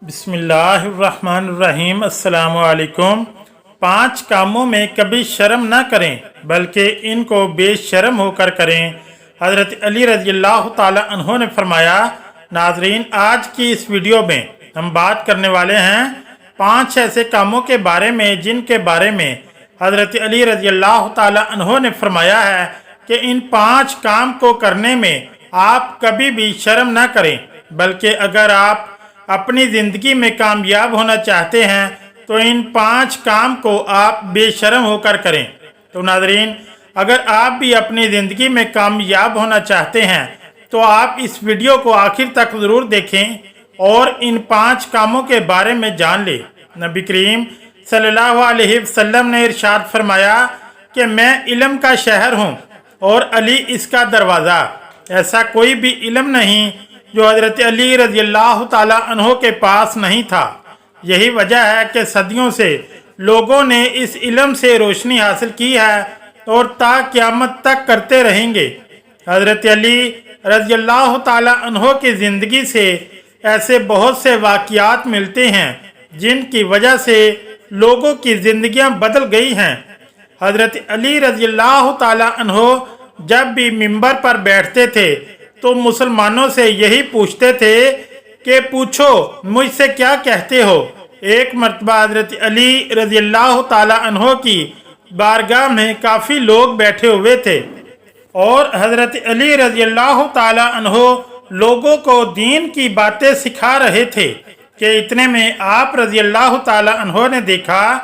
बिस्मिल्लाहिर्रहमानिर्रहीम। अस्सलामुअलैकुम। 5 कामों में कभी शर्म न करें बल्कि इनको बेशर्म होकर करें। हज़रत अली रज़ियल्लाहु ताला अन्हो ने फरमाया। नाजरीन, आज की इस वीडियो में हम बात करने वाले हैं 5 ऐसे कामों के बारे में जिनके बारे में हज़रत अली रज़ियल्लाहु ताला अन्हो ने फरमाया है कि इन 5 काम को करने में आप कभी भी शर्म न करें, बल्कि अगर आप अपनी ज़िंदगी में कामयाब होना चाहते हैं तो इन 5 काम को आप बेशर्म होकर करें। तो नाज़रीन, अगर आप भी अपनी ज़िंदगी में कामयाब होना चाहते हैं तो आप इस वीडियो को आखिर तक ज़रूर देखें और इन 5 कामों के बारे में जान लें। नबी करीम सल्लल्लाहु अलैहि वसल्लम ने इरशाद फरमाया कि मैं इल्म का शहर हूँ और अली इसका दरवाज़ा। ऐसा कोई भी इल्म नहीं जो हज़रत अली रज़ियल्लाहु ताला अन्हो के पास नहीं था। यही वजह है कि सदियों से लोगों ने इस इल्म से रोशनी हासिल की है और ता क़यामत तक करते रहेंगे। हज़रत अली रज़ियल्लाहु ताला अन्हो की ज़िंदगी से ऐसे बहुत से वाक़यात मिलते हैं जिनकी वजह से लोगों की ज़िंदगियां बदल गई हैं। हज़रत अली रज़ियल्लाहु ताला अन्हो जब भी मिंबर पर बैठते थे तो मुसलमानों से यही पूछते थे कि पूछो मुझसे क्या कहते हो। एक मरतबा हज़रत अली रज़ियल्लाहु ताला अन्हो की बारगाह में काफ़ी लोग बैठे हुए थे और हज़रत अली रज़ियल्लाहु ताला अन्हो लोगों को दीन की बातें सिखा रहे थे कि इतने में आप रज़ियल्लाहु ताला अन्हो ने देखा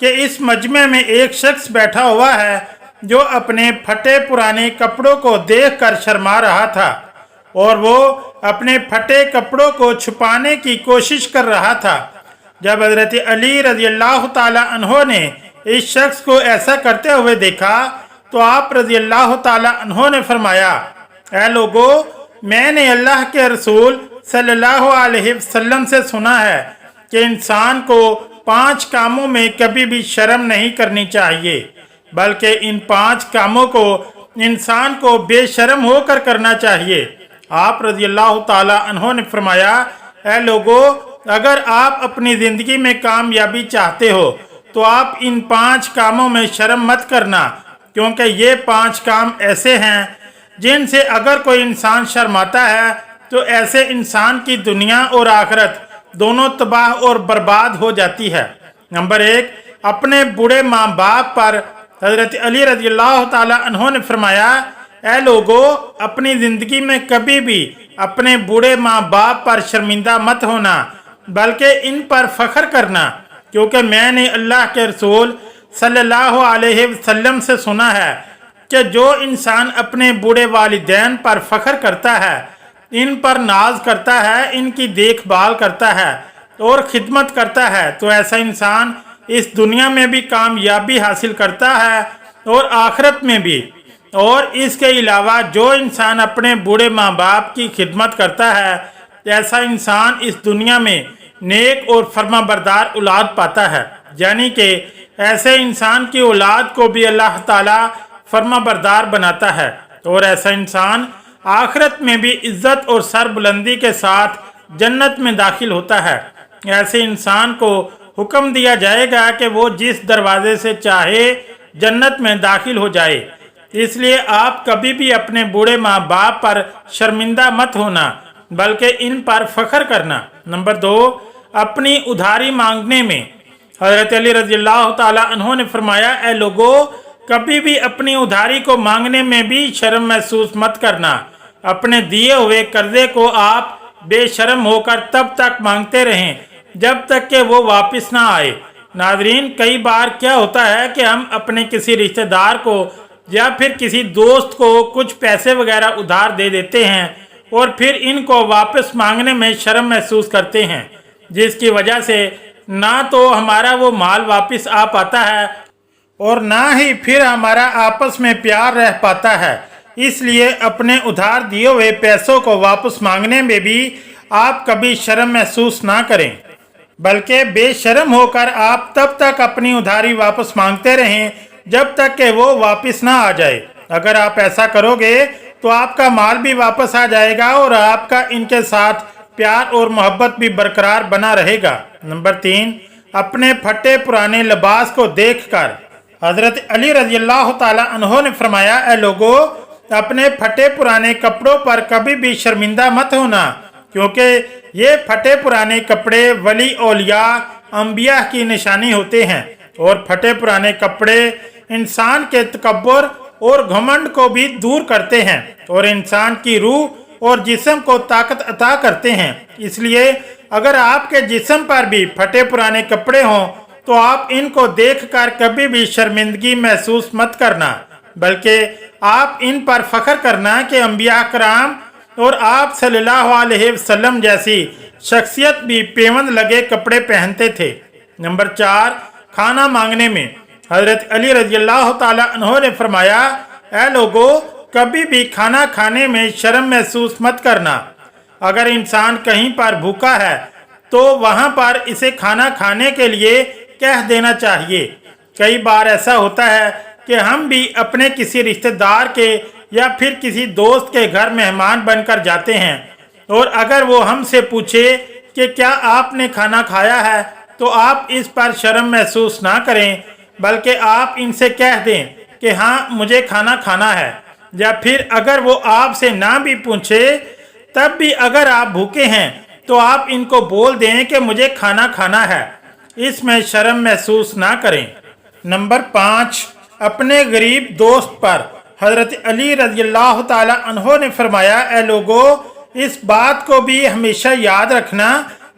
कि इस मजमे में एक शख्स बैठा हुआ है जो अपने फटे पुराने कपड़ों को देखकर शर्मा रहा था और वो अपने फटे कपड़ों को छुपाने की कोशिश कर रहा था। जब हज़रत अली रज़ियल्लाहु ताला अन्हो ने इस शख्स को ऐसा करते हुए देखा तो आप रज़ियल्लाहु ताला अन्हो ने फरमाया, ऐ लोगो, मैंने अल्लाह के रसूल सल्लल्लाहु अलैहि वसल्लम से सुना है कि इंसान को 5 कामों में कभी भी शर्म नहीं करनी चाहिए, बल्कि इन 5 कामों को इंसान को बेशर्म होकर करना चाहिए। आप रज़ियल्लाहु ताला अन्हो ने फरमाया, ऐ लोगो, अगर आप अपनी ज़िंदगी में कामयाबी चाहते हो तो आप इन 5 कामों में शर्म मत करना, क्योंकि ये 5 काम ऐसे हैं जिनसे अगर कोई इंसान शर्माता है तो ऐसे इंसान की दुनिया और आखिरत दोनों तबाह और बर्बाद हो जाती है। नंबर 1, अपने बूढ़े माँ बाप पर हज़रत अली रज़ियल्लाहु ताला अन्हो ने फरमाया, ऐ लोगो, अपनी ज़िंदगी में कभी भी अपने बूढ़े माँ बाप पर शर्मिंदा मत होना, बल्कि इन पर फ़ख्र करना, क्योंकि मैंने अल्लाह के रसूल सल्लल्लाहु अलैहि वसल्लम से सुना है कि जो इंसान अपने बूढ़े वालिदैन पर फ़ख्र करता है, इन पर नाज करता है, इनकी देखभाल करता है और ख़िदमत करता है, तो ऐसा इंसान इस दुनिया में भी कामयाबी हासिल करता है और आखिरत में भी। और इसके अलावा जो इंसान अपने बूढ़े माँ बाप की खिदमत करता है, ऐसा इंसान इस दुनिया में नेक और फर्माबरदार औलाद पाता है, यानी कि ऐसे इंसान की औलाद को भी अल्लाह ताला फर्माबरदार बनाता है और ऐसा इंसान आखिरत में भी इज़्ज़त और सरबुलंदी के साथ जन्नत में दाखिल होता है। ऐसे इंसान को हुक्म दिया जाएगा कि वो जिस दरवाजे से चाहे जन्नत में दाखिल हो जाए। इसलिए आप कभी भी अपने बूढ़े माँ बाप पर शर्मिंदा मत होना, बल्कि इन पर फ़ख्र करना। नंबर 2, अपनी उधारी मांगने में हज़रत अली रज़ियल्लाहु ताला अन्हो ने फरमाया, ऐ लोगो, कभी भी अपनी उधारी को मांगने में भी शर्म महसूस मत करना। अपने दिए हुए कर्जे को आप बेशर्म होकर तब तक मांगते रहें जब तक कि वो वापस ना आए। नाजरीन, कई बार क्या होता है कि हम अपने किसी रिश्तेदार को या फिर किसी दोस्त को कुछ पैसे वगैरह उधार दे देते हैं और फिर इनको वापस मांगने में शर्म महसूस करते हैं, जिसकी वजह से ना तो हमारा वो माल वापस आ पाता है और ना ही फिर हमारा आपस में प्यार रह पाता है। इसलिए अपने उधार दिए हुए पैसों को वापस मांगने में भी आप कभी शर्म महसूस ना करें, बल्कि बेशर्म होकर आप तब तक अपनी उधारी वापस मांगते रहें जब तक कि वो वापस ना आ जाए। अगर आप ऐसा करोगे तो आपका माल भी वापस आ जाएगा और आपका इनके साथ प्यार और मोहब्बत भी बरकरार बना रहेगा। नंबर 3, अपने फटे पुराने लिबास को देखकर हजरत अली रजी अल्लाह ताला अन्हो ने फरमाया, ऐ लोगों, अपने फटे पुराने कपड़ों पर कभी भी शर्मिंदा मत होना, क्योंकि ये फटे पुराने कपड़े वली औलिया अंबिया की निशानी होते हैं और फटे पुराने कपड़े इंसान के तकब्बुर और घमंड को भी दूर करते हैं और इंसान की रूह और जिस्म को ताकत अता करते हैं। इसलिए अगर आपके जिस्म पर भी फटे पुराने कपड़े हों तो आप इनको देखकर कभी भी शर्मिंदगी महसूस मत करना, बल्कि आप इन पर फख्र करना कि अंबिया कराम और आप सल्लल्लाहु अलैहि वसल्लम जैसी शख्सियत भी पेवंद लगे कपड़े पहनते थे। नंबर 4, खाना मांगने में हजरत अली रजी अल्लाह ताला अन्हो ने फरमाया, ऐ लोगों, कभी भी खाना खाने में शर्म महसूस मत करना। अगर इंसान कहीं पर भूखा है तो वहाँ पर इसे खाना खाने के लिए कह देना चाहिए। कई बार ऐसा होता है कि हम भी अपने किसी रिश्तेदार के या फिर किसी दोस्त के घर मेहमान बनकर जाते हैं और अगर वो हमसे पूछे कि क्या आपने खाना खाया है तो आप इस पर शर्म महसूस ना करें, बल्कि आप इनसे कह दें कि हाँ, मुझे खाना खाना है। या फिर अगर वो आपसे ना भी पूछे तब भी अगर आप भूखे हैं तो आप इनको बोल दें कि मुझे खाना खाना है, इसमें शर्म महसूस ना करें। नंबर 5, अपने गरीब दोस्त पर हजरत अली रजी अल्लाह ताला अन्हो ने फरमाया, ऐ लोगों, इस बात को भी हमेशा याद रखना,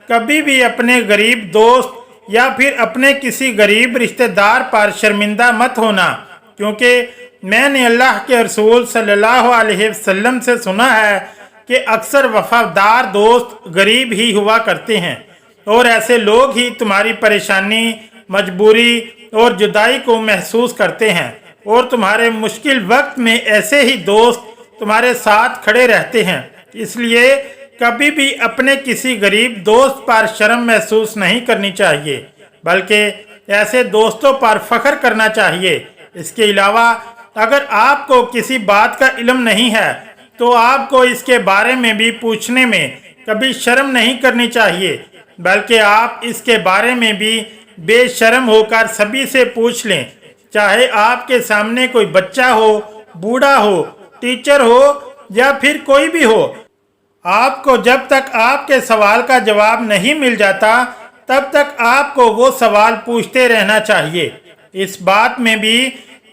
कभी भी अपने गरीब दोस्त या फिर अपने किसी गरीब रिश्तेदार पर शर्मिंदा मत होना, क्योंकि मैंने अल्लाह के रसूल सल्लल्लाहु अलैहि वसल्लम से सुना है कि अक्सर वफादार दोस्त गरीब ही हुआ करते हैं और ऐसे लोग ही तुम्हारी परेशानी, मजबूरी और जुदाई को महसूस करते हैं और तुम्हारे मुश्किल वक्त में ऐसे ही दोस्त तुम्हारे साथ खड़े रहते हैं। इसलिए कभी भी अपने किसी गरीब दोस्त पर शर्म महसूस नहीं करनी चाहिए, बल्कि ऐसे दोस्तों पर फख्र करना चाहिए। इसके अलावा अगर आपको किसी बात का इल्म नहीं है तो आपको इसके बारे में भी पूछने में कभी शर्म नहीं करनी चाहिए, बल्कि आप इसके बारे में भी बेशर्म होकर सभी से पूछ लें, चाहे आपके सामने कोई बच्चा हो, बूढ़ा हो, टीचर हो या फिर कोई भी हो। आपको जब तक आपके सवाल का जवाब नहीं मिल जाता तब तक आपको वो सवाल पूछते रहना चाहिए। इस बात में भी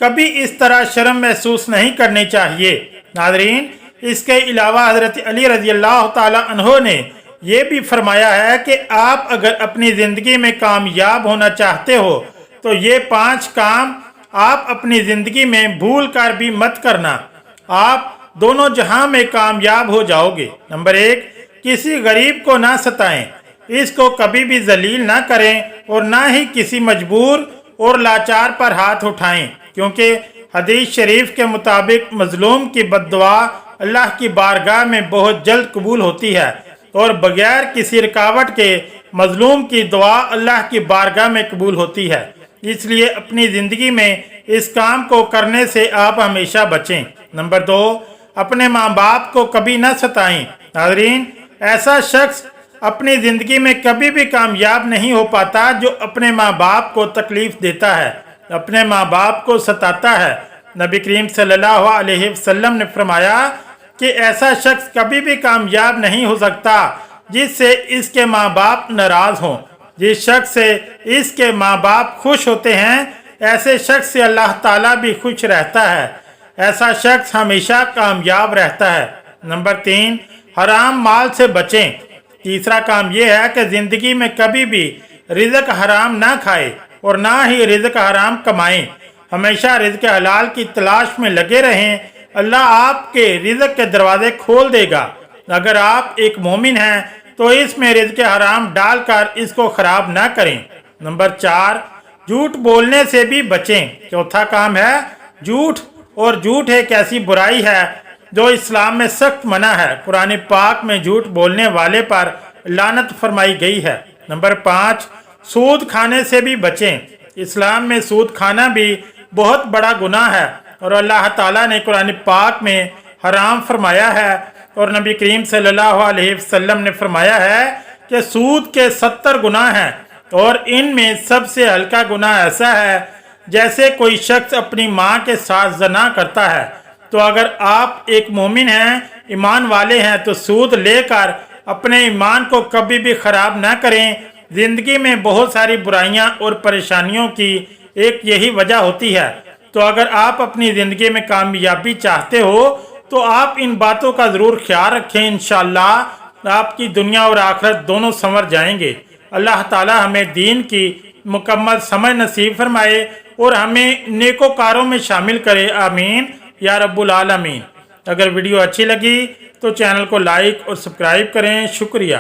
कभी इस तरह शर्म महसूस नहीं करनी चाहिए। नाज़रीन, इसके अलावा हजरत अली रजी अल्लाह ताला अन्हो ने यह भी फरमाया है कि आप अगर अपनी ज़िंदगी में कामयाब होना चाहते हो तो ये 5 काम आप अपनी ज़िंदगी में भूल कर भी मत करना, आप दोनों जहां में कामयाब हो जाओगे। नंबर 1, किसी गरीब को ना सताएं, इसको कभी भी जलील ना करें और ना ही किसी मजबूर और लाचार पर हाथ उठाएं, क्योंकि हदीस शरीफ के मुताबिक मजलूम की बद्दुआ अल्लाह की बारगाह में बहुत जल्द कबूल होती है और बगैर किसी रुकावट के मजलूम की दुआ अल्लाह की बारगाह में कबूल होती है। इसलिए अपनी ज़िंदगी में इस काम को करने से आप हमेशा बचें। नंबर 2, अपने माँ बाप को कभी न सताएं। नाज़रीन, ऐसा शख्स अपनी ज़िंदगी में कभी भी कामयाब नहीं हो पाता जो अपने माँ बाप को तकलीफ़ देता है, अपने माँ बाप को सताता है। नबी करीम सल्लल्लाहु अलैहि वसल्लम ने फरमाया कि ऐसा शख्स कभी भी कामयाब नहीं हो सकता जिससे इसके माँ बाप नाराज़ हों। जिस शख्स से इसके माँ बाप खुश होते हैं ऐसे शख्स से अल्लाह ताला भी खुश रहता है, ऐसा शख्स हमेशा कामयाब रहता है। नंबर 3, हराम माल से बचें। तीसरा काम यह है कि ज़िंदगी में कभी भी रिज़्क हराम ना खाए और ना ही रिज़्क हराम कमाएं। हमेशा रिज़्क हलाल की तलाश में लगे रहें, अल्लाह आपके रिज़्क के दरवाजे खोल देगा। अगर आप एक मोमिन हैं तो इसमें रिज़्क हराम डालकर इसको ख़राब ना करें। नंबर 4, झूठ बोलने से भी बचें। चौथा काम है झूठ, और झूठ एक ऐसी बुराई है जो इस्लाम में सख्त मना है। कुरान पाक में झूठ बोलने वाले पर लानत फरमाई गई है। नंबर 5, सूद खाने से भी बचें। इस्लाम में सूद खाना भी बहुत बड़ा गुनाह है और अल्लाह ताला ने कुरान पाक में हराम फरमाया है اور نبی کریم صلی اللہ علیہ وسلم نے فرمایا ہے کہ سود کے 70 گناہ ہیں اور ان میں سب سے ہلکا گناہ ایسا ہے جیسے کوئی شخص اپنی ماں کے ساتھ زنا کرتا ہے۔ تو اگر آپ ایک مومن ہیں، ایمان والے ہیں، تو سود لے کر اپنے ایمان کو کبھی بھی خراب نہ کریں۔ زندگی میں بہت ساری برائیاں اور پریشانیوں کی ایک یہی وجہ ہوتی ہے۔ تو اگر آپ اپنی زندگی میں کامیابی چاہتے ہو تو آپ ان باتوں کا ضرور خیال رکھیں، انشاءاللہ آپ کی دنیا اور آخرت دونوں سنور جائیں گے۔ اللہ تعالی ہمیں دین کی مکمل سمجھ نصیب فرمائے اور ہمیں نیکوکاروں میں شامل کرے، آمین یا رب العالمین۔ اگر ویڈیو اچھی لگی تو چینل کو لائک اور سبسکرائب کریں، شکریہ۔